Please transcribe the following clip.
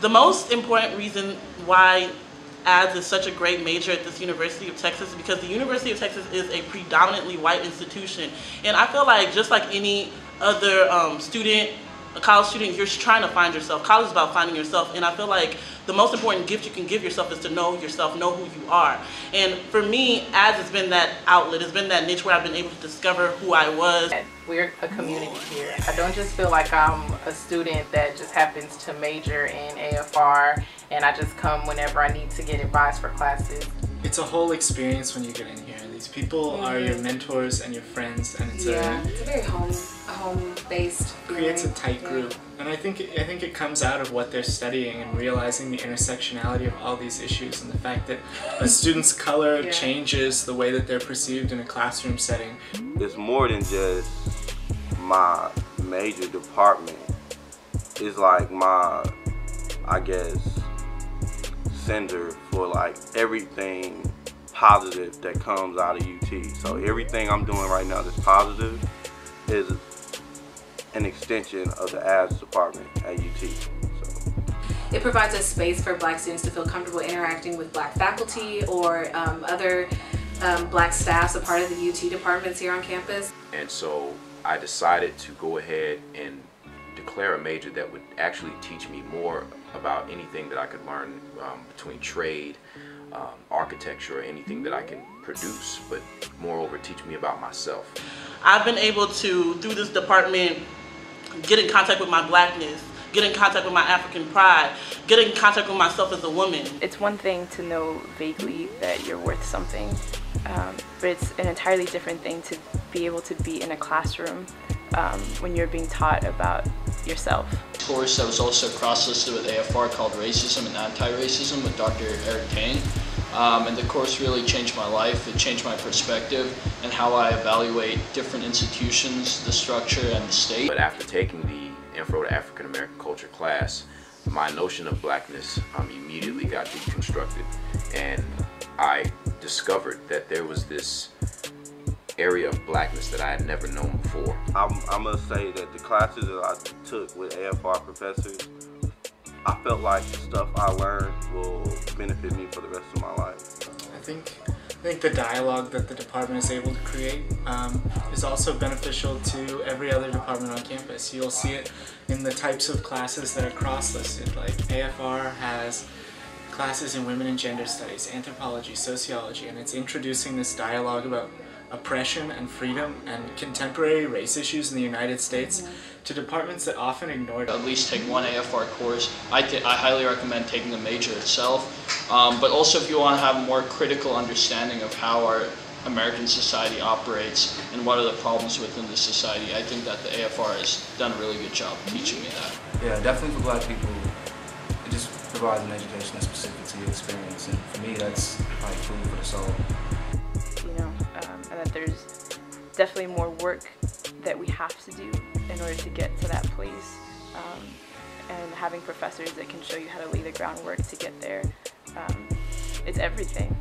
The most important reason why AADS is such a great major at this University of Texas is because the University of Texas is a predominantly white institution. And I feel like just like any other a college student, you're just trying to find yourself. College is about finding yourself, and I feel like the most important gift you can give yourself is to know yourself, know who you are. And for me, AADS has been that outlet, it's been that niche where I've been able to discover who I was. We're a community here. I don't just feel like I'm a student that just happens to major in AFR and I just come whenever I need to get advice for classes. It's a whole experience when you get in here. These people are your mentors and your friends, and it's it's a very home-based creates a tight group. And I think it comes out of what they're studying and realizing the intersectionality of all these issues and the fact that a student's color changes the way that they're perceived in a classroom setting. It's more than just my major department. It's like my, I guess, center for like everything positive that comes out of UT. So everything I'm doing right now that's positive is an extension of the AADS department at UT. So. It provides a space for Black students to feel comfortable interacting with Black faculty or other Black staffs, a part of the UT departments here on campus. And so I decided to go ahead and declare a major that would actually teach me more about anything that I could learn between trade, architecture, or anything that I can produce, but moreover teach me about myself. I've been able to, through this department, get in contact with my Blackness, get in contact with my African pride, get in contact with myself as a woman. It's one thing to know vaguely that you're worth something, but it's an entirely different thing to be able to be in a classroom when you're being taught about yourself. Course that was also cross-listed with AFR called Racism and Anti-Racism with Dr. Eric Payne. And the course really changed my life. It changed my perspective and how I evaluate different institutions, the structure, and the state. But after taking the Intro to African American Culture class, my notion of Blackness immediately got deconstructed, and I discovered that there was this area of Blackness that I had never known before. I must say that the classes that I took with AFR professors, I felt like the stuff I learned will benefit me for the rest of my life. I think the dialogue that the department is able to create is also beneficial to every other department on campus. You'll see it in the types of classes that are cross-listed. Like AFR has classes in women and gender studies, anthropology, sociology, and it's introducing this dialogue about oppression and freedom and contemporary race issues in the United States to departments that often ignored it. At least take one AFR course. I highly recommend taking the major itself, but also if you want to have a more critical understanding of how our American society operates and what are the problems within the society, I think that the AFR has done a really good job teaching me that. Yeah, definitely for Black people, it just provides an education that's specific to your experience, and for me that's like food for the soul. And that there's definitely more work that we have to do in order to get to that place, and having professors that can show you how to lay the groundwork to get there, it's everything.